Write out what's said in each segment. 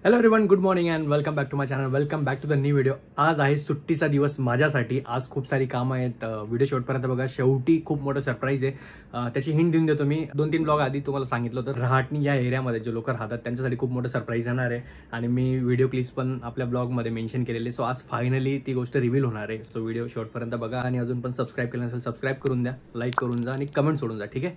Hello everyone, good morning and welcome back to my channel. Welcome back to the new video. आज आहे सुट्टीचा दिवस माझ्यासाठी. आज खूप सारी कामं आहेत. व्हिडिओ शेवटपर्यंत बघा. शेवटी खूप मोठं सरप्राईज आहे. त्याची हिंट देऊन देतो मी. 2-3 ब्लॉग आधी तुम्हाला सांगितलं होतं, रहाटणी या एरियामध्ये जे लोक राहतात त्यांच्यासाठी खूप मोठं सरप्राईज येणार आहे आणि मी व्हिडिओ क्लिप्स पण आपल्या ब्लॉगमध्ये मेन्शन केलेले. सो आज फायनली ती गोष्ट रिव्हील होणार आहे. सो व्हिडिओ शेवटपर्यंत बघा आणि अजून पण सबस्क्राईब केलं नसेल सबस्क्राईब करून द्या, लाईक करून जा आणि कमेंट सोडून जा. ठीक आहे.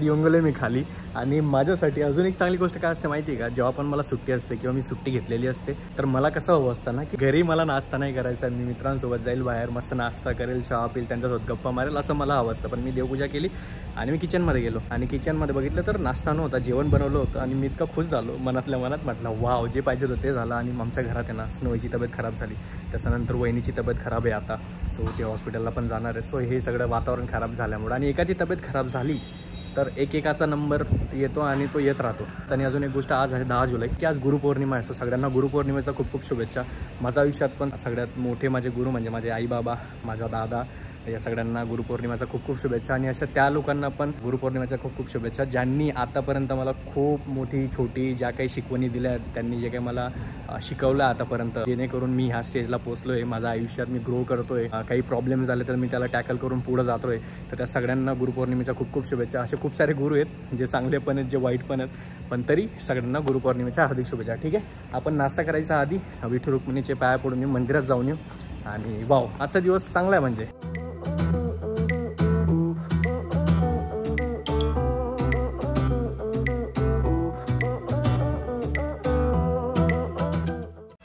येऊन गेलोय मी खाली. आणि माझ्यासाठी अजून एक चांगली गोष्ट काय असते माहिती आहे का, जेव्हा पण मला सुट्टी असते किंवा मी सुट्टी घेतलेली असते तर मला कसं हवं असतं ना की घरी मला नाश्ता नाही करायचा, मी मित्रांसोबत जाईल बाहेर, मस्त नाश्ता करेल, चहा पिल, त्यांच्यासोबत गप्पा मारेल, असं मला हवं असतं. पण मी देवपूजा केली आणि मी किचनमध्ये गेलो आणि किचनमध्ये बघितलं तर नाश्ता नव्हता, जेवण बनवलं होतं आणि मी इतका खुश झालो. मनातल्या मनात म्हटलं वाव, जे पाहिजे होतं ते झालं. आणि आमच्या घरात आहे ना स्नोईची तब्येत खराब झाली, त्याच्यानंतर वहिनीची तब्येत खराब आहे आता. सो ते हॉस्पिटलला पण जाणार आहे. सो हे सगळं वातावरण खराब झाल्यामुळे आणि एकाची तब्येत खराब झाली तर एकेकाचा नंबर येतो आणि तो येत राहतो. आणि अजून एक गोष्ट, आज आहे 10 जुलै की आज गुरुपौर्णिमा आहे. सो सगळ्यांना गुरुपौर्णिमेचा खूप खूप शुभेच्छा. माझ्या आयुष्यात पण सगळ्यात मोठे माझे गुरु म्हणजे माझे आई बाबा, माझा दादा, या सगळ्यांना गुरुपौर्णिमेचा खूप खूप शुभेच्छा. आणि अशा त्या लोकांना पण गुरुपौर्णिमेच्या खूप खूप शुभेच्छा ज्यांनी आतापर्यंत मला खूप मोठी छोटी ज्या काही शिकवणी दिल्या, त्यांनी जे काही मला शिकवलं आतापर्यंत, जेणेकरून मी ह्या स्टेजला पोहोचलो आहे. माझ्या आयुष्यात मी ग्रो करतोय. काही प्रॉब्लेम झाले तर मी त्याला टॅकल करून पुढे जातोय. तर त्या सगळ्यांना गुरुपौर्णिमेच्या खूप खूप शुभेच्छा. असे खूप सारे गुरु आहेत, जे चांगले पण आहेत, जे वाईट पण आहेत, पण तरी सगळ्यांना गुरुपौर्णिमेच्या हार्दिक शुभेच्छा. ठीक आहे. आपण नाश्ता करायचा आधी विठू रुक्मिणीचे पाया पडून मी मंदिरात जाऊन येऊ. आणि वाव, आजचा दिवस चांगला आहे म्हणजे.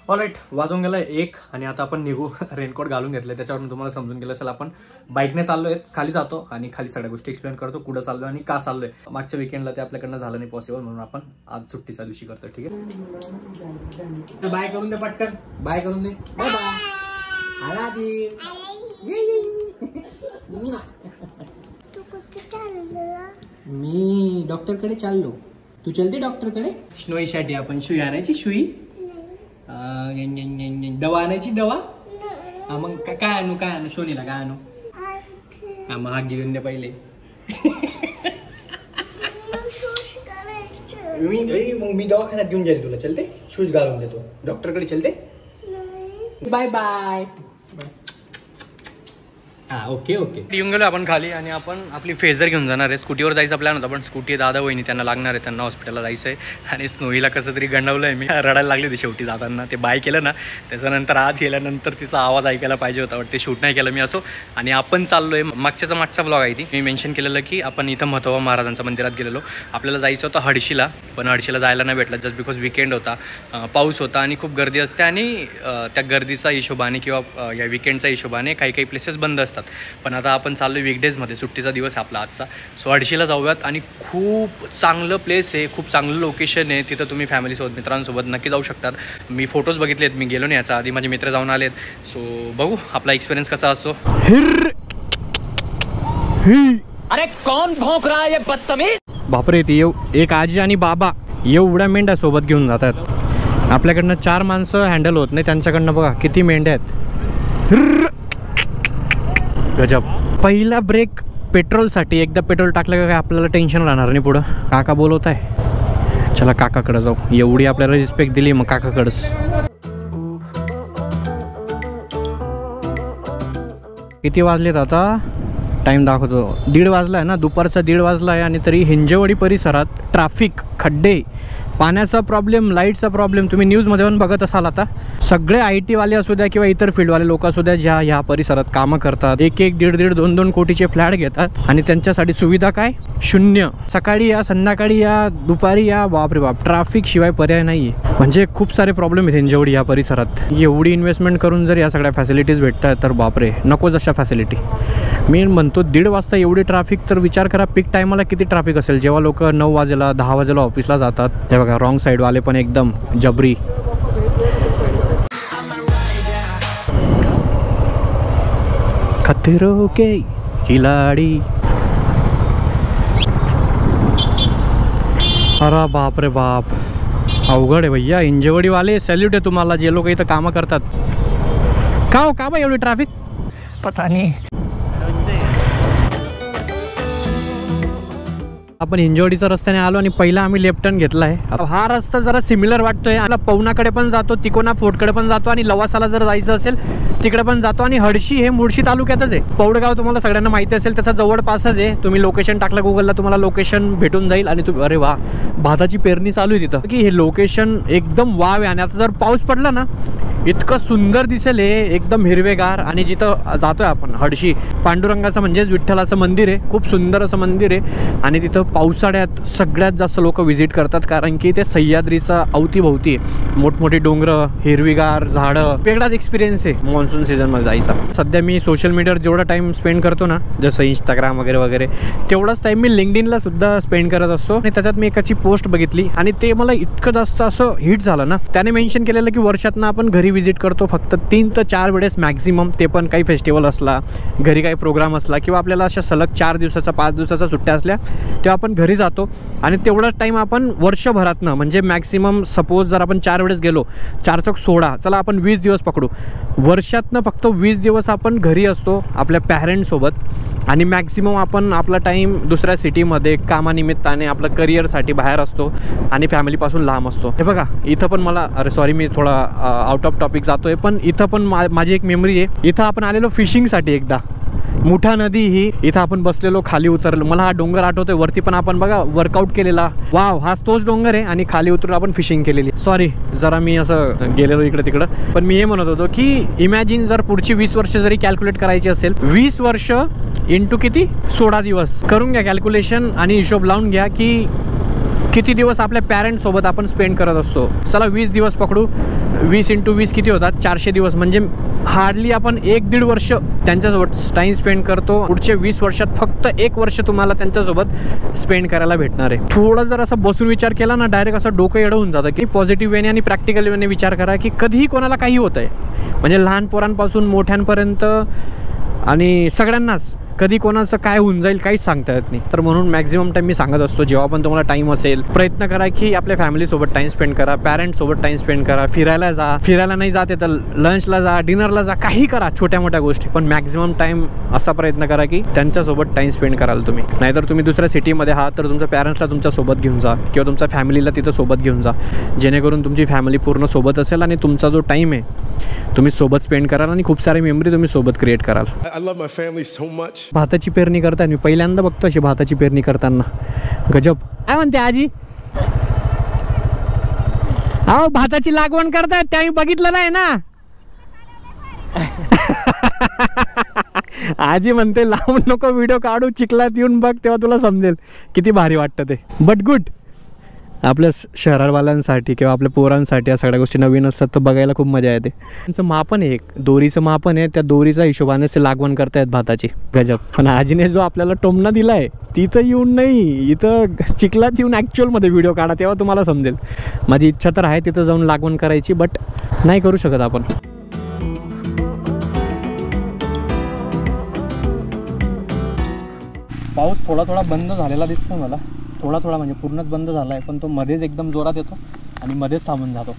ऑलराईट, वाजून गेला 1 आणि आता आपण निघू. रेनकोट घालून घेतलं, त्याच्यावरून तुम्हाला समजून गेलं असेल आपण बाईकने चाललोय. खाली जातो आणि खाली सगळ्या गोष्टी एक्सप्लेन करतो, कुठं चाललोय आणि का चाललोय. मागच्या विकेंडला ते आपल्याकडनं झालं नाही पॉसिबल, म्हणून आपण आज सुट्टीच्या दिवशी करतो. ठीक आहे. बाय करून दे पटकन, बाय करून दे. Bye bye. मी डॉक्टरकडे चाललो. तू चलते डॉक्टरकडे? स्नोईसाठी आपण सुई आणायची. सुई, दवा आणायची. दवा मग काय आणू? काय आणू? सोनीला काय आणू? मग हात घेऊन दे पहिले. मी दवाखान्यात घेऊन जाईल तुला. चलते? शूज घालून देतो. डॉक्टरकडे चलते. Bye bye. Okay okay. येऊन गेलो आपण खाली आणि आपण आपली फेजर घेऊन जाणार आहे. स्कूटीवर जायचा प्लॅन होता, पण स्कूटी दादा वहिनी त्यांना लागणार आहे, त्यांना हॉस्पिटलला जायचं आहे. आणि स्नोईला कसं तरी गंडवलं आहे मी. रडायला लागली होती शेवटी जाताना. ते बाय केलं ना, त्याच्यानंतर आत गेल्यानंतर तिचा आवाज ऐकायला पाहिजे होता, ते शूट नाही केलं मी. असो. आणि आपण चाललोय, मागचा ब्लॉग आहे ती मी मेन्शन केलेलं की आपण इथं महतोबा महाराजांच्या मंदिरात गेलेलो. आपल्याला जायचं होतं हडशीला, पण हडशीला जायला नाही भेटलं जस्ट बिकॉज विकेंड होता, पाऊस होता आणि खूप गर्दी असते. आणि त्या गर्दीचा हिशोबाने किंवा या विकेंडच्या हिशोबाने काही काही प्लेसेस बंद असतात. पण आता आपण चाललो विकडेजमध्ये, सुट्टीचा दिवस आपला आजचा. सो हडशीला जाऊयात. आणि खूप चांगलं प्लेस आहे, खूप चांगलं लोकेशन आहे. तिथं तुम्ही फॅमिलीसोबत, मित्रांसोबत नक्की जाऊ शकतात. मी फोटोज बघितलेत, मी गेलो नाही याचा आधी, माझे मित्र जाऊन आलेत. सो बघू आपला एक्सपिरियन्स कसा असतो. अरे कौन भौंक रहा है ये बदतमीज? बापरे, ती एक आजी आणि बाबा एवढ्या मेंढ्या सोबत घेऊन जातात. आपल्याकडनं 4 माणसं हँडल होत नाही, त्यांच्याकडनं बघा किती मेंढ्या आहेत. गजब. पहिला ब्रेक पेट्रोलसाठी. एकदा पेट्रोल टाकलं का काय आपल्याला टेन्शन राहणार नाही पुढं. काका बोलवत आहे, चला काकाकडे जाऊ. एवढी आपल्याला रिस्पेक्ट दिली, मग काकाकडंच. किती वाजलेत आता? टाईम दाखवतो 1:30 वाजला आहे ना, दुपारचा 1:30 वाजला आहे. आणि तरी हिंजेवाडी परिसरात ट्रॅफिक, खड्डे, पाण्याचा प्रॉब्लेम, लाईटचा प्रॉब्लेम तुम्ही न्यूजमध्ये पण बघत असाल. आता सगळे IT वाले असू द्या किंवा इतर फील्डवाले लोक असू द्या, ज्या ह्या परिसरात कामं करतात, 1-1, 1.5-1.5, 2-2 कोटीचे फ्लॅट घेतात आणि त्यांच्यासाठी सुविधा काय? शून्य. सकाळी या, संध्याकाळी या, दुपारी या, बापरे बाप, ट्रॅफिक शिवाय पर्याय नाही आहे. म्हणजे खूप सारे प्रॉब्लेम आहेत हिंजेवाडी या परिसरात. एवढी इन्व्हेस्टमेंट करून जर या सगळ्या फॅसिलिटीज भेटतात तर बापरे, नको जशा फॅसिलिटी. मी म्हणतो 1:30 वाजता एवढी ट्रॅफिक, तर विचार करा पीक टायमाला किती ट्रॅफिक असेल, जेव्हा लोक 9 वाजेला 10 वाजेला ऑफिसला जातात. हे बघा, रॉंग साईडवाले पण एकदम जबरी. खतरों के खिलाडी. अरे बाप रे बाप, अवघड आहे भैया. हिंजेवाडीवाले सॅल्यूट आहे तुम्हाला, जे लोक इथं कामं करतात. का हो, का बा एवढी ट्रॅफिक? पता नहीं. आपण हिंजवडीच्या रस्त्याने आलो आणि पहिला आम्ही लेफ्ट टर्न घेतलाय. हा रस्ता जरा सिमिलर वाटतोय. आपला पवनाकडे पण जातो, तिकोना फोर्टकडे पण जातो आणि लवासाला जर जायचं असेल तिकडे पण जातो. आणि हडशी हे मुळशी तालुक्यातच आहे. पौडगाव तुम्हाला सगळ्यांना माहिती असेल, त्याचा जवळपासच आहे. तुम्ही लोकेशन टाकलं गुगलला तुम्हाला लोकेशन भेटून जाईल. आणि अरे वा, भाताची पेरणी चालू आहे तिथं की हे लोकेशन एकदम वाव आहे. आणि आता जर पाऊस पडला ना इतकं सुंदर दिसेल हे, एकदम हिरवेगार. आणि जिथं जातोय आपण हडशी, पांडुरंगाचं म्हणजेच विठ्ठलाचं मंदिर आहे. खूप सुंदर असं मंदिर आहे. आणि तिथं पावसाळ्यात सगळ्यात जास्त लोक व्हिजिट करतात, कारण की ते सह्याद्रीचा अवतीभोवती मोठमोठी डोंगरं, हिरवीगार झाडं, वेगळाच एक्सपिरियन्स आहे मॉन्सून सीझनमध्ये जायचा. सध्या मी सोशल मीडियावर जेवढा टाइम स्पेंड करतो ना, जसं इंस्टाग्राम वगैरे वगैरे, तेवढाच टाइम मी लिंक्डइनला सुद्धा स्पेंड करत असतो. आणि त्याच्यात मी एकाची पोस्ट बघितली आणि ते मला इतकं जास्त असं हिट झालं ना. त्याने मेन्शन केलेलं की वर्षातनं आपण घरी व्हिजिट करतो फक्त 3 ते 4 वेळेस मॅक्झिमम. ते पण काही फेस्टिवल असला, घरी काही प्रोग्राम असला, किंवा आपल्याला अशा सलग 4 दिवसाचा 5 दिवसाचा सुट्ट्या असल्या तेव्हा आपण घरी जातो. आणि तेवढाच टाईम आपण वर्षभरातनं, म्हणजे मॅक्सिमम सपोज जर आपण 4 वेळेस गेलो, 4 चौक 16, चला आपण 20 दिवस पकडू. वर्षातनं फक्त 20 दिवस आपण घरी असतो आपल्या पॅरेंट्ससोबत. आणि मॅक्सिमम आपण आपला टाईम दुसऱ्या सिटीमध्ये कामानिमित्ताने आपलं करिअरसाठी बाहेर असतो आणि फॅमिलीपासून लांब असतो. हे बघा इथं पण मला, अरे सॉरी मी थोडा आउट ऑफ टॉपिक जातोय, पण इथं पण माझी एक मेमरी आहे. इथं आपण आलेलो फिशिंगसाठी एकदा. मुठा नदी ही, इथं आपण बसलेलो, खाली उतरलो. मला हा डोंगर आठवतोय. वरती पण आपण बघा वर्कआउट केलेला. वाव, हाच तोच डोंगर आहे. आणि खाली उतरून आपण फिशिंग केलेली. सॉरी जरा मी असं गेलेलो इकडे तिकडं. पण मी हे म्हणत होतो की इमॅजिन जर पुढची 20 वर्ष जरी कॅल्क्युलेट करायची असेल, 20 वर्ष इंटू किती, 16 दिवस करून घ्या कॅल्क्युलेशन. आणि हिशोब लावून घ्या की किती दिवस आपल्या पॅरेंट्ससोबत आपण स्पेंड करत असतो. चला 20 दिवस पकडू. 20 × 20 किती होतात, 400 दिवस. म्हणजे हार्डली आपण 1-1.5 वर्ष त्यांच्यासोबत टाईम स्पेंड करतो. पुढचे 20 वर्षात फक्त 1 वर्ष तुम्हाला त्यांच्यासोबत स्पेंड करायला भेटणार आहे. थोडं जर असं बसून विचार केला ना, डायरेक्ट असं डोकं एवढं होऊन जातं की पॉझिटिव्ह वेने आणि प्रॅक्टिकल वेने विचार करा की कधीही कोणाला काही होतं आहे. म्हणजे लहान पोरांपासून मोठ्यांपर्यंत आणि सगळ्यांनाच कधी कोणाचं काय होऊन जाईल काहीच सांगता येत नाही. तर म्हणून मॅक्झिमम टाईम मी सांगत असतो, जेव्हा पण तुम्हाला टाईम असेल प्रयत्न करा की आपल्या फॅमिलीसोबत टाईम स्पेंड करा, पॅरेंट्ससोबत टाईम स्पेंड करा, फिरायला जा. फिरायला नाही जाते तर लंचला जा, डिनरला जा, काही करा, छोट्या मोठ्या गोष्टी. पण मॅक्झिमम टाईम असा प्रयत्न करा की त्यांच्यासोबत टाईम स्पेंड कराल तुम्ही. नाहीतर तुम्ही दुसऱ्या सिटीमध्ये आहात तर तुमच्या पॅरेंट्सला तुमच्यासोबत घेऊन जा, किंवा तुमच्या फॅमिलीला तिथं सोबत घेऊन जा, जेणेकरून तुमची फॅमिली पूर्ण सोबत असेल आणि तुमचा जो टाईम आहे तुम्ही सोबत स्पेंड कराल आणि खूप सारी मेमरी तुम्ही सोबत क्रिएट कराल. भाताची पेरणी करताना मी पहिल्यांदा बघतो अशी भाताची पेरणी करताना. गजब. काय म्हणते आजी? अहो भाताची लागवण करतायत त्या बघितलं नाही ना. आजी म्हणते लावून नको व्हिडिओ काढू, चिखलात येऊन बघ तेव्हा तुला समजेल किती भारी वाटतं ते. बट गुड, आपल्या शहरवाल्यांसाठी किंवा आपल्या पोरांसाठी या सगळ्या गोष्टी नवीन असतात तर बघायला खूप मजा येते. त्यांचं मापन आहे, एक दोरीचं मापन आहे, त्या दोरीचा हिशोबाने ते लागवण करतायत भाताची. गजब. पण आजीने जो आपल्याला टोमणा दिलाय तिथं येऊन नाही, इथं चिखलात येऊन ॲक्च्युअलमध्ये व्हिडिओ काढा तेव्हा तुम्हाला समजेल. माझी इच्छा तर आहे तिथं जाऊन लागवण करायची, बट नाही करू शकत आपण. पाऊस थोडा थोडा बंद झालेला दिसतो मला. थोडा थोडा म्हणजे पूर्णच बंद झाला आहे, पण तो मध्येच एकदम जोरात येतो आणि मध्येच थांबून जातो.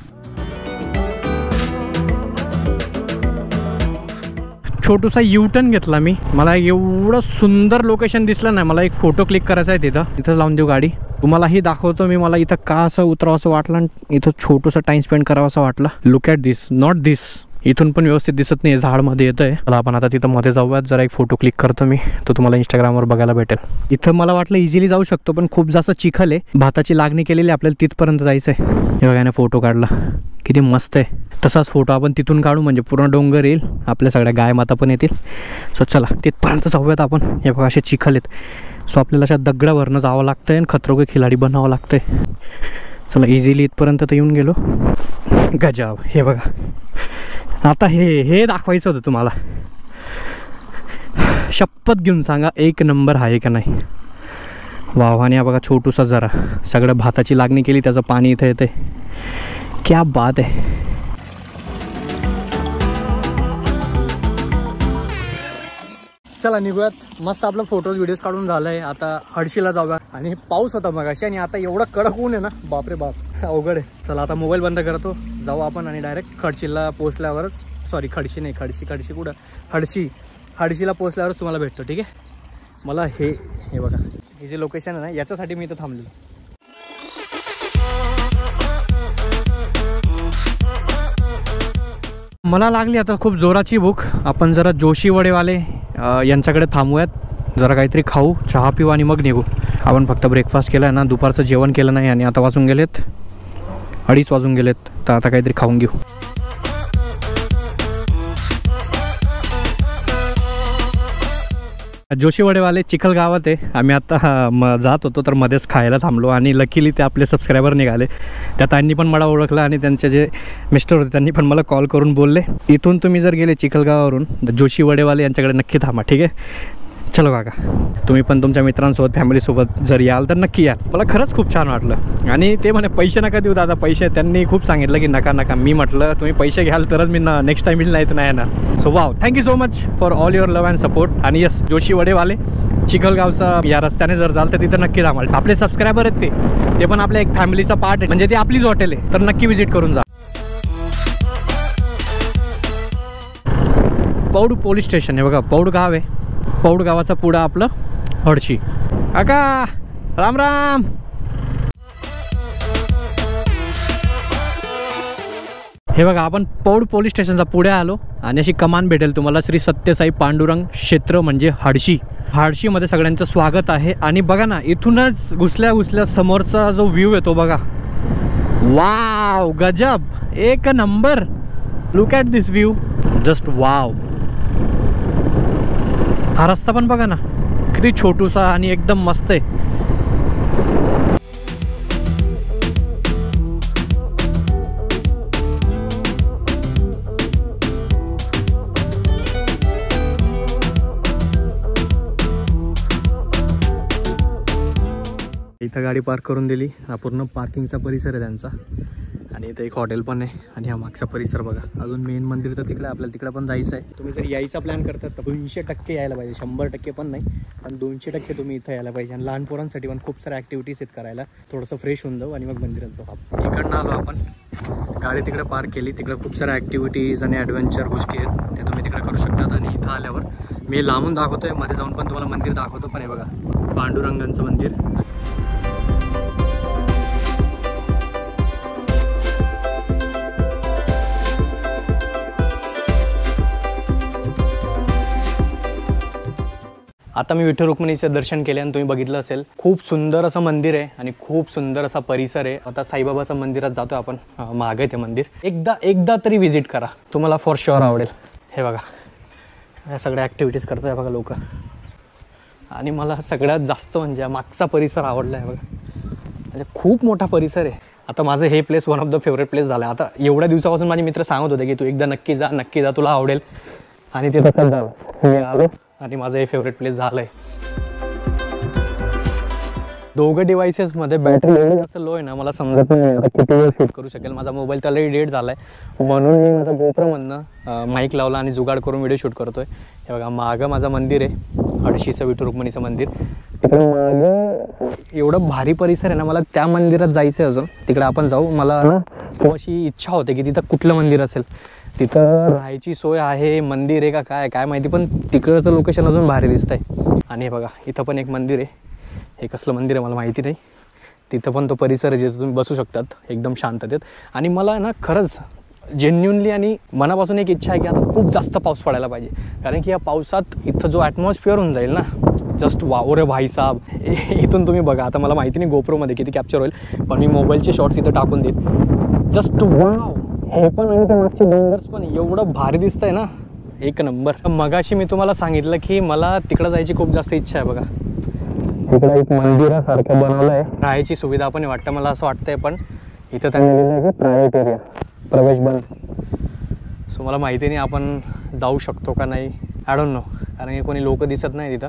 छोटूसा U-टर्न घेतला मी. मला एवढं सुंदर लोकेशन दिसलं नाही. मला एक फोटो क्लिक करायचा आहे तिथं लावून देऊ गाडी. तुम्हालाही दाखवतो मी. मला इथं का असं उतरावं असं वाटलं आणि इथं छोटूसा टाइम स्पेंड करावं असं वाटलं. लुक ॲट दिस, नॉट दिस. इथून पण व्यवस्थित दिसत नाही, झाडमध्ये येतं आहे. मला आपण आता तिथं मध्ये जाऊयात. जरा एक फोटो क्लिक करतो मी, तो तुम्हाला इंस्टाग्रामवर बघायला भेटेल. इथं मला वाटलं इझिली जाऊ शकतो, पण खूप जास्त चिखल आहे. भाताची लागणी केलेली, आपल्याला तिथपर्यंत जायचं आहे. हे बघा, फोटो काढला, किती मस्त आहे. तसाच फोटो आपण तिथून काढू म्हणजे पूर्ण डोंगर येईल, आपल्या सगळ्या गाय माता पण येतील. सो चला तिथपर्यंत जाऊयात आपण. हे बघा असे चिखल आहेत. सो आपल्याला अशा दगडावरनं जावं लागतं आहे आणि खतरों के खिलाडी बनावं लागतं आहे. चला इझिली इथपर्यंत तर येऊन गेलो. गजब. हे बघा, आता हे दाखवायचं होतं तुम्हाला. शपथ घेऊन सांगा एक नंबर आहे का नाही. वाव. आणि हा बघा छोटूसा जरा सगळं भाताची लागणी केली, त्याचं पाणी इथं येते. क्या बात आहे. चला निघूयात. मस्त आपलं फोटोज व्हिडिओज काढून झालं आहे. आता हडशीला जाऊया. आणि पाऊस होता मगाशी आणि आता एवढं कडक ऊन आहे ना, बापरे बाप, अवघड आहे. चला आता मोबाईल बंद करतो, जाऊ आपण आणि डायरेक्ट खडशीला पोचल्यावरच, सॉरी खडशी नाही, खडशी कुठं, हडशी हडशीला पोहोचल्यावरच तुम्हाला भेटतो, ठीक आहे. मला हे बघा, हे जे लोकेशन आहे ना, याच्यासाठी मी इथं थांबलेलो. मला लागली आता खूप जोराची भूक. आपण जरा जोशी वडेवाले यांच्याकडे थांबूयात, जरा काहीतरी खाऊ, चहा पिऊ आणि मग निघू. आपण फक्त ब्रेकफास्ट केला आहे ना, दुपारचं जेवण केलं नाही आणि आता वाजून गेलेत 2:30 वाजून गेलेत, तर आता काहीतरी खाऊन घेऊ. जोशी वडेवाले चिखल गावात आहे. आम्ही आता जात होतो तर मध्येच खायला थांबलो आणि लकीली ते आपले सबस्क्रायबर निघाले. त्या ताईंनी पण मला ओळखलं आणि त्यांचे जे मिस्टर होते त्यांनी पण मला कॉल करून बोलले, इथून तुम्ही जर गेले चिखलगावावरून जोशी वडेवाले यांच्याकडे नक्की थांबा, ठीक आहे. चलो काका, तुम्ही पण तुमच्या मित्रांसोबत फॅमिलीसोबत जर याल तर नक्की याल. मला खरंच खूप छान वाटलं. आणि ते म्हणे पैसे नका देऊ दादा, पैसे त्यांनी खूप सांगितलं की नका नका. मी म्हटलं तुम्ही पैसे घ्याल तरच मी नेक्स्ट टाइम येईल, नाही तर नाही येणार. So wow, thank you so much for all your love and support. आणि यस, जोशी वडेवाले चिखलगावचा या रस्त्याने जर जाल तर तिथं नक्की थांबाल. आपले सबस्क्रायबर आहेत ते पण आपल्या एक फॅमिलीचा पार्ट आहे, म्हणजे ते आपलीच हॉटेल आहे, तर नक्की विजिट करून जा. पौड पोलीस स्टेशन आहे बघा, पौड गाव आहे. पौड गावाचा पुढं आपलं हडशी. काका राम राम. हे बघा, आपण पौड पोलीस स्टेशनचा पुढे आलो आणि अशी कमान भेटेल तुम्हाला, श्री सत्यसाई पांडुरंग क्षेत्र म्हणजे हडशी. हडशीमध्ये सगळ्यांचं स्वागत आहे. आणि बघा ना, इथूनच घुसल्या समोरचा जो व्ह्यू येतो बघा, वाव, गजब, एक number. Look at this view, just wow. हा रस्ता पण बघा ना, किती छोटूसा आणि एकदम मस्त आहे. इथं गाडी पार्क करून दिली. हा पूर्ण पार्किंगचा परिसर आहे त्यांचा. आणि इथं एक हॉटेल पण आहे. आणि हा मागचा परिसर बघा. अजून मेन मंदिर तर तिकडे, आपल्याला तिकडे पण जायचं आहे. तुम्ही जर यायचा प्लॅन करतात तर 200% यायला पाहिजे, 100% पण नाही, पण 200% तुम्ही इथं यायला पाहिजे. आणि लहान पोरांसाठी पण खूप साऱ्या ॲक्टिव्हिटीज आहेत करायला. थोडंसं फ्रेश होऊन जाऊ आणि मग मंदिरात जाऊ. इकडनं आलो आपण, गाडी तिकडे पार्क केली. तिकडे खूप साऱ्या ॲक्टिव्हिटीज आणि ॲडव्हेंचर गोष्टी आहेत, त्या तुम्ही तिकडे करू शकतात. आणि इथं आल्यावर मी लांबून दाखवतोय, मध्ये जाऊन पण तुम्हाला मंदिर दाखवतो. पण हे बघा, पांडुरंगांचं मंदिर. आता मी विठ्ठल रुक्मिणीचं दर्शन केले आणि तुम्ही बघितलं असेल, खूप सुंदर असं मंदिर आहे आणि खूप सुंदर असा परिसर आहे. आता साईबाबाच्या मंदिरात जातो आपण, मागे ते मंदिर. एकदा तरी व्हिजिट करा, तुम्हाला फॉर शुअर आवडेल. हे बघा, या सगळ्या ॲक्टिव्हिटीज करतोय बघा लोक. आणि मला सगळ्यात जास्त म्हणजे मागचा परिसर आवडला आहे बघा, म्हणजे खूप मोठा परिसर आहे. आता माझं हे place one of the favourite place झालं आहे. आता एवढ्या दिवसापासून माझे मित्र सांगत होते की तू एकदा नक्की जा, तुला आवडेल. आणि ते तसंच झालं, मी आलो आणि माझं हे फेवरेट प्लेस झालं आहे. दोघं डिव्हायसेसमध्ये बॅटरी एवढी जास्त लो आहे ना, मला समजत नाही आता किती वेळ शूट करू शकेल. माझा मोबाईल तर ऑलरेडी डेड झाला आहे, म्हणून मी माझा गोप्रोमधनं माईक लावला आणि जुगाड करून व्हिडिओ शूट करतोय. हे बघा, मागं माझं मंदिर आहे, हडशीचं विठ्ठल रुक्मिणीचं मंदिर. तिकडे मागं एवढं भारी परिसर आहे ना, मला त्या मंदिरात जायचं आहे अजून. तिकडे आपण जाऊ. मला ना खूप अशी इच्छा होते की तिथं कुठलं मंदिर असेल, तिथं राहायची सोय आहे, मंदिर आहे का काय माहिती, पण तिकडचं लोकेशन अजून भारी दिसतंय. आणि हे बघा, इथं पण एक मंदिर आहे. हे कसलं मंदिर आहे मला माहिती नाही. तिथं पण तो परिसर आहे जिथं तुम्ही बसू शकतात एकदम शांततेत. आणि मला ना खरंच जेन्युनली आणि मनापासून एक इच्छा आहे की आता खूप जास्त पाऊस पडायला पाहिजे, कारण की या पावसात इथं जो ॲटमॉस्फिअर होऊन जाईल ना, जस्ट वाव रे भाई साहब. इथून तुम्ही बघा, आता मला माहिती नाही गोप्रोमध्ये किती कॅप्चर होईल, पण मी मोबाईलचे शॉर्ट्स इथं टाकून देईन. Just wow. हे पण आणि ते मागचे डोंगर्स पण एवढं भारी दिसतंय ना, एक नंबर. मगाशी मी तुम्हाला सांगितलं की मला तिकडं जायची खूप जास्त इच्छा आहे बघा. तिकडे एक मंदिरासारखं बनवलं आहे, राहायची सुविधा पण वाटतं मला असं वाटतंय. पण इथं त्यांनी लिहिलं आहे की प्रायव्हेट एरिया, प्रवेश बंद. सो मला माहिती नाही आपण जाऊ शकतो का नाही, आय डोंट नो, कारण की कोणी लोक दिसत नाही तिथं.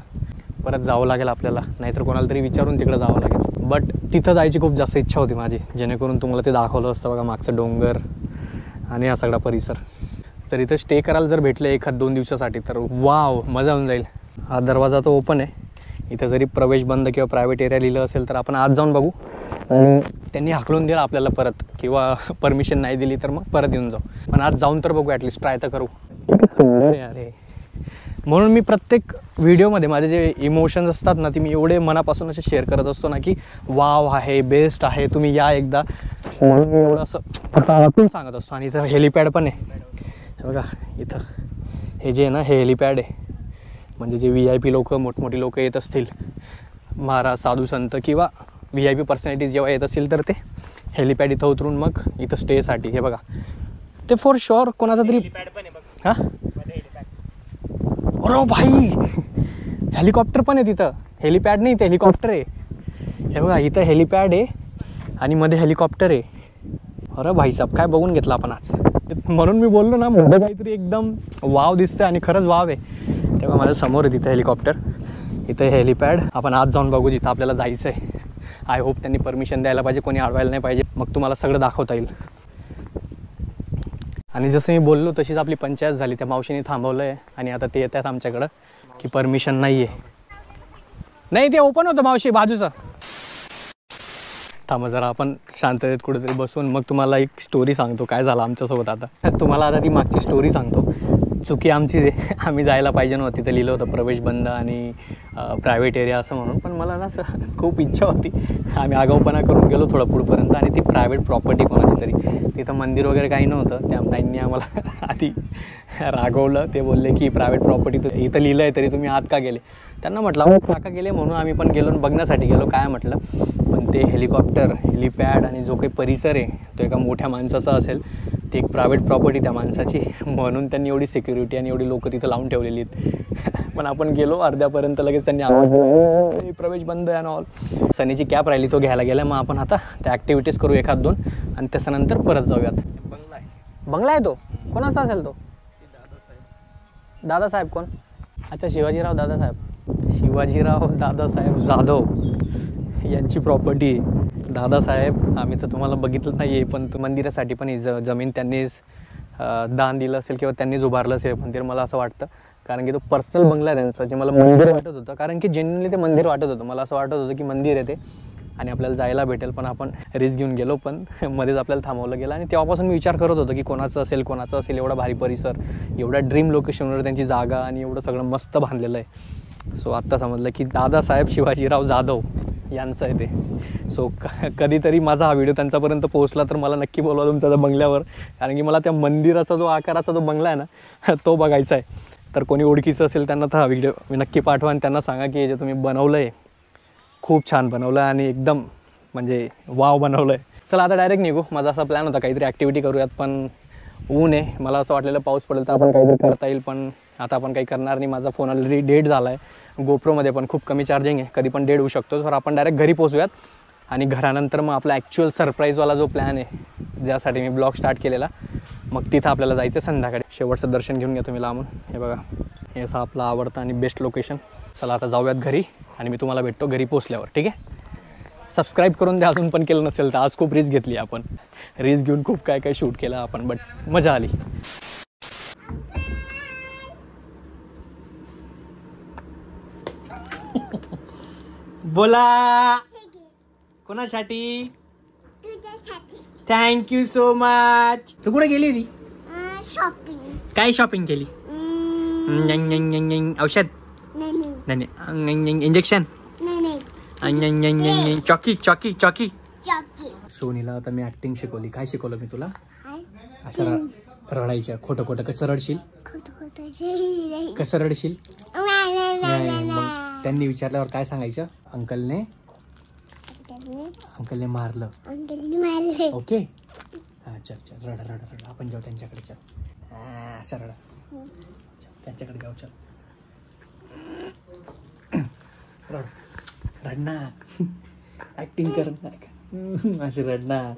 परत जावं लागेल आपल्याला, नाहीतर कोणाला तरी विचारून तिकडं जावं लागेल. बट तिथं जायची खूप जास्त इच्छा होती माझी, जेणेकरून तुम्हाला ते दाखवलं असतं बघा, मागचं डोंगर आणि हा सगळा परिसर. जर इथं स्टे करायला जर भेटले 1-2 दिवसासाठी तर वाव, मजा होऊन जाईल. हा दरवाजा तो ओपन आहे. इथं जरी प्रवेश बंद किंवा प्रायव्हेट एरिया लिहिलं असेल तर आपण आज जाऊन बघू. आणि त्यांनी हाकलून दिलं आपल्याला परत, किंवा परमिशन नाही दिली तर मग परत येऊन जाऊ. पण आज जाऊन तर बघू, ॲटलिस्ट ट्राय तर करू. अरे म्हणून मी प्रत्येक व्हिडिओमध्ये माझे जे इमोशन्स असतात ना ते मी एवढे मनापासून असे शेअर करत असतो ना की वाव आहे, बेस्ट आहे, तुम्ही या एकदा, म्हणून मी एवढं असं सांगत असतो. आणि इथं हेलिपॅड पण आहे बघा. इथं हे जे आहे ना हे हेलिपॅड आहे, म्हणजे जे VIP लोक, मोठमोठी लोक येत असतील, महाराज, साधू संत किंवा VIP पर्सनॅलिटीज जेव्हा येत असतील तर ते हेलिपॅड इथं उतरून मग इथं स्टेसाठी. हे बघा ते फॉर शुअर कोणाचा तरी हां. अरे भाई हेलिकॉप्टर पण आहे तिथं, हेलिपॅड नाही ते हेलिकॉप्टर आहे. हे बघा इथं हेलिपॅड आहे आणि मध्ये हेलिकॉप्टर आहे. अरे भाईसाहेब काय बघून घेतलं आपण आज. म्हणून मी बोललो ना मोठं काहीतरी एकदम वाव दिसतं आणि खरंच वाव आहे. तेव्हा माझ्या समोर आहे तिथं हेलिकॉप्टर, इथं हेलिपॅड. आपण आज जाऊन बघू जिथं आपल्याला जायचं आहे. आय होप त्यांनी परमिशन द्यायला पाहिजे, कोणी अडवायला नाही पाहिजे, मग तुम्हाला सगळं दाखवता येईल. आणि जसं मी बोललो तशीच आपली पंचायत झाली. त्या मावशीने थांबवलं आहे आणि आता ते येतात आमच्याकडं की परमिशन नाही आहे. नाही ते ओपन होतं मावशी बाजूचं. थांबा जरा आपण शांततेत कुठेतरी बसून मग तुम्हाला एक स्टोरी सांगतो काय झालं आमच्यासोबत. आता तुम्हाला आता ती मागची स्टोरी सांगतो. चुकी आमचीच आहे, आम्ही जायला पाहिजे नव्हती. तिथं लिहिलं होतं प्रवेश बंद आणि प्रायव्हेट एरिया असं म्हणून, पण मला ना असं खूप इच्छा होती. आम्ही आगाऊपणा करून गेलो थोडं पुढपर्यंत आणि ती प्रायव्हेट प्रॉपर्टी कोणाची तरी, तिथं मंदिर वगैरे काही नव्हतं. त्या ताईंनी आम्हाला आधी रागवलं. ते बोलले की प्रायव्हेट प्रॉपर्टी इथं लिहिलं आहे तरी तुम्ही आत का गेले. त्यांना म्हटलं काका गेले म्हणून आम्ही पण गेलो बघण्यासाठी गेलो काय म्हटलं. पण ते हेलिकॉप्टर, हेलिपॅड आणि जो काही परिसर आहे तो एका मोठ्या माणसाचा असेल, ती एक प्रायव्हेट प्रॉपर्टी त्या माणसाची, म्हणून त्यांनी एवढी सिक्युरिटी आणि एवढी लोकं तिथं लावून ठेवलेली आहेत. पण आपण गेलो अर्ध्यापर्यंत लगेच त्यांनी आवाज प्रवेश बंद आहे ऑल. सनीची कॅप राहिली तो घ्यायला गेला. मग आपण आता त्या ॲक्टिव्हिटीज करू एखाद दोन आणि त्याच्यानंतर परत जाऊयात. बंगला आहे तो कोणाचा असेल तो? दादासाहेब कोण? अच्छा शिवाजीराव दादासाहेब, शिवाजीराव दादासाहेब जाधव यांची प्रॉपर्टी आहे. दादासाहेब आम्ही तर तुम्हाला बघितलं नाही आहे, पण मंदिरासाठी पण ही जमीन त्यांनीच दान दिलं असेल किंवा त्यांनीच उभारलं असेल मंदिर मला असं वाटतं. कारण की तो पर्सनल बंगला आहे त्यांचा, जे मला मंदिर वाटत होतं. कारण की जेन्युइनली ते मंदिर वाटत होतं. मला असं वाटत होतं की मंदिर आहे ते आणि आपल्याला जायला भेटेल, पण आपण रिस्क घेऊन गेलो. पण मध्येच आपल्याला थांबवलं गेलं आणि तेव्हापासून मी विचार करत होतो की कोणाचं असेल. एवढा भारी परिसर, एवढ्या ड्रीम लोकेशनवर त्यांची जागा आणि एवढं सगळं मस्त बांधलेलं आहे. सो आत्ता समजलं की दादासाहेब शिवाजीराव जाधव यांचं आहे ते. सो कधीतरी माझा हा व्हिडिओ त्यांच्यापर्यंत पोहोचला तर मला नक्की बोलवा तुमच्या बंगल्यावर, कारण की मला त्या मंदिराचा जो आकाराचा जो बंगला आहे ना तो बघायचा आहे. तर कोणी ओळखीचं असेल त्यांना तर हा व्हिडिओ मी नक्की पाठवा आणि त्यांना सांगा की जे तुम्ही बनवलं आहे खूप छान बनवलं आहे आणि एकदम म्हणजे वाव बनवलं आहे. चला आता डायरेक्ट निघू. माझा असा प्लॅन होता काहीतरी ॲक्टिव्हिटी करूयात, पण ऊन आहे. मला असं वाटलेलं पाऊस पडेल तर आपण काहीतरी करता येईल, पण आता आपण काही करणार नाही. माझा फोन ऑलरेडी डेड झाला आहे. गोप्रोमध्ये पण खूप कमी चार्जिंग आहे, कधी पण डेड होऊ शकतो. तर आपण डायरेक्ट घरी पोचूयात आणि घरानंतर मग आपला ॲक्च्युअल सरप्राईजवाला जो प्लॅन आहे ज्यासाठी मी ब्लॉग स्टार्ट केलेला, मग तिथं आपल्याला जायचं संध्याकाळी. शेवटचं दर्शन घेऊन घ्या तुम्ही लांबून. हे बघा हे असं आपलं आवडतं आणि बेस्ट लोकेशन. चला आता जाऊयात घरी आणि मी तुम्हाला भेटतो घरी पोचल्यावर, ठीक आहे? सबस्क्राईब करून द्या अजून पण केलं नसेल तर. आज खूप रिस्क घेतली आपण, रिस्क घेऊन खूप काय काय शूट केलं आपण, बट मजा आली. बोला कोणासाठी? Thank you so much. तू कुठे गेली होती? शॉपिंग. काय शॉपिंग केली? औषध नाही, इंजेक्शन नाही, चॉकी चॉकी चॉकी. सोनीला आता मी ऍक्टिंग शिकवली. काय शिकवलं मी तुला? असं रडायच्या. खोटं खोटं कसं रडशील? कसं रडशील? मग त्यांनी विचारल्यावर काय सांगायचं? अंकलने मारलं. ओके हा चल चल रडा रडा रडा. आपण जाऊ त्यांच्याकडे. चल असं रडा, त्यांच्याकडे जाऊ. चल रड रडणार, ऍक्टिंग करणार, अशी रडणार.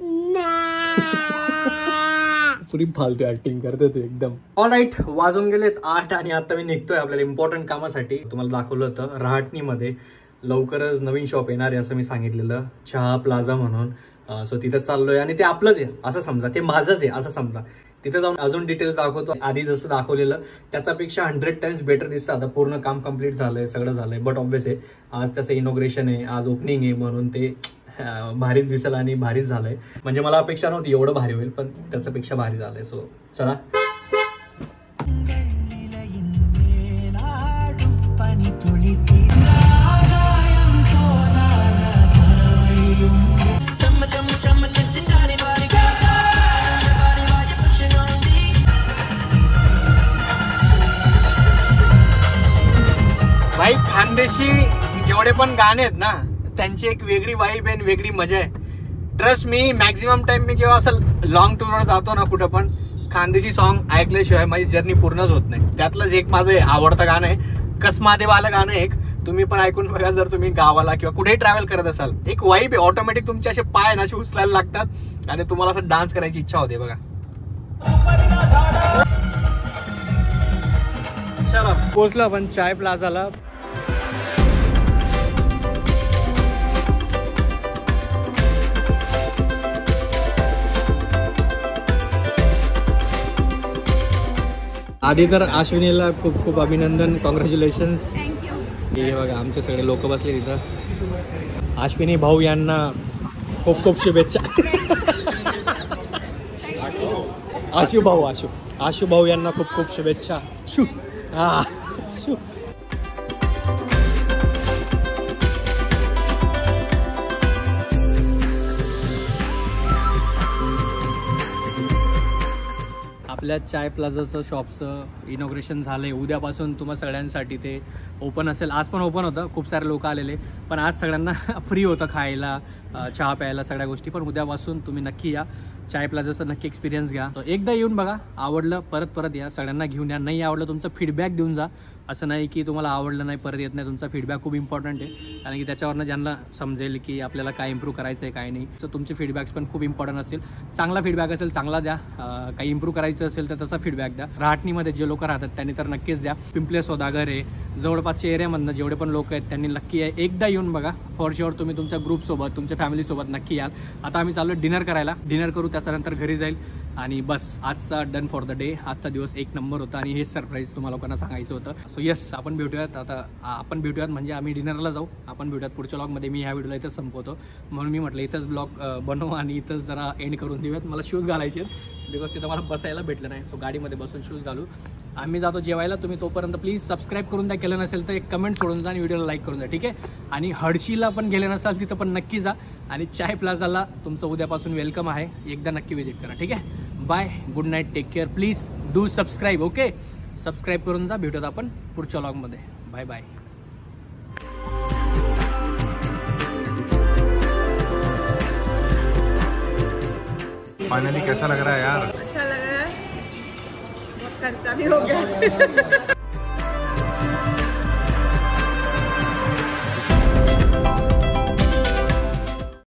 पुरी फालतू ऍक्टिंग करते तू एकदम. ऑलराईट, वाजून गेलेत 8 आणि आता मी निघतोय आपल्याला इम्पॉर्टंट कामासाठी. तुम्हाला दाखवलं होतं रहाटणीमध्ये लवकरच नवीन शॉप येणार आहे असं मी सांगितलेलं, चहा प्लाझा म्हणून. सो तिथं चाललोय आणि ते आपलंच आहे असं समजा, ते माझंच आहे असं समजा. तिथे जाऊन अजून डिटेल्स दाखवतो. आधी जसं दाखवलेलं त्याच्यापेक्षा 100 टाइम्स बेटर दिसतं. आता पूर्ण काम कम्प्लीट झालंय, सगळं झालंय. बट ऑब्वियस आहे आज त्याचं इनॉग्रेशन आहे, आज ओपनिंग आहे, म्हणून ते भारीच दिसेल आणि भारीच झालंय. म्हणजे मला अपेक्षा नव्हती एवढं भारी होईल, पण त्याच्यापेक्षा भारी झालंय. सो चला. भाई खानदेशी जेवढे पण गाणे आहेत ना त्यांची एक वेगळी वाईब आहे, वेगळी मजा आहे. ट्रस्ट मी मॅक्झिमम टाइम मी जेव्हा असं लॉंग टूरवर जातो ना कुठं पण, खानदेशी सॉन्ग ऐकल्याशिवाय माझी जर्नी पूर्णच होत नाही. त्यातलंच एक माझं आवडतं गाणं आहे कसमादेवालं गाणं एक. तुम्ही पण ऐकून बघा जर तुम्ही गावाला किंवा कुठेही ट्रॅव्हल करत असाल. एक वाईब आहे, ऑटोमॅटिक तुमचे असे पाय ना असे उचलायला लागतात आणि तुम्हाला असं डान्स करायची इच्छा होते बघा. चला पोचलो आपण चाय प्लाझाला. आधी तर अश्विनीला खूप खूप अभिनंदन, कॉंग्रॅच्युलेशन. थँक्यू. हे बघा आमचे सगळे लोक बसले तिथं. अश्विनी भाऊ यांना खूप खूप शुभेच्छा. आशू भाऊ यांना खूप खूप शुभेच्छा. शू हा शू. आपल्या चाय प्लाझाचं शॉपचं इनॉग्रेशन झालं आहे. उद्यापासून तुम्हा सगळ्यांसाठी ते ओपन असेल. आज पण ओपन होतं, खूप सारे लोक आलेले, पण आज सगळ्यांना फ्री होतं खायला, चहा प्यायला, सगळ्या गोष्टी. पण उद्यापासून तुम्ही नक्की या, चाय प्लाझाचा नक्की एक्सपिरियन्स घ्या. एकदा येऊन बघा, आवडलं परत परत या, सगळ्यांना घेऊन या. नाही आवडलं तुमचा फीडबॅक देऊन जा. असं नाही की तुम्हाला आवडलं नाही परत येत नाही. तुमचा फीडबॅक खूप इम्पॉर्टंट आहे, कारण की त्याच्यावरनं ज्यांना समजेल की आपल्याला काय इम्प्रूव्ह करायचं आहे काय नाही. तर तुमचे फीडबॅक्स पण खूप इम्पॉर्टंट असतील. चांगला फीडबॅक असेल चांगला द्या, काही इम्प्रूव्ह करायचं असेल तर तसा फीडबॅक द्या. रहाटणीमध्ये जे लोक राहतात त्यांनी तर नक्कीच द्या. पिंपले सौदागर आहे, जवळपासच्या एरियामधनं जेवढे पण लोक आहेत त्यांनी नक्की एकदा येऊन बघा. फॉर शुअर तुम्ही तुमच्या ग्रुपसोबत तुमच्या फॅमिलीसोबत नक्की याल. आता आम्ही चाललो डिनर करायला, डिनर करू त्याच्यानंतर घरी जाईल आणि बस आजचा डन फॉर द डे. आजचा दिवस एक नंबर होता आणि हेच सरप्राईज तुम्हाला लोकांना सांगायचं होतं. सो येस, आपण भेटूयात आता. आपण भेटूयात म्हणजे आम्ही डिनरला जाऊ. आपण भेटूयात पुढच्या ब्लॉगमध्ये. मी ह्या व्हिडिओला इथंच संपवतो, म्हणून मी म्हटलं इथंच ब्लॉग बनवू आणि इथंच जरा एंड करून देऊयात. मला शूज घालायचे आहेत बिकॉज तिथं मला बसायला भेटलं नाही. सो गाडीमध्ये बसून शूज घालू. आम्ही जातो जेवायला. तुम्ही तोपर्यंत प्लीज सबस्क्राईब करून द्या. केलं नसेल तर एक कमेंट सोडून जा आणि व्हिडिओला लाईक करून द्या, ठीक आहे. आणि हडशीला पण गेले नसाल तिथं पण नक्की जा. आणि चाय प्लाझाला तुमचं उद्यापासून वेलकम आहे. एकदा नक्की विजिट करा, ठीक आहे. Bye, good night, take care. Please do subscribe, okay. Subscribe करून जा. भेटूयात आपण पुढच्या व्लॉगमध्ये. Bye bye. फाइनली कैसा लग रहा है यार? अच्छा लग रहा है, बहुत खर्चा भी हो गया.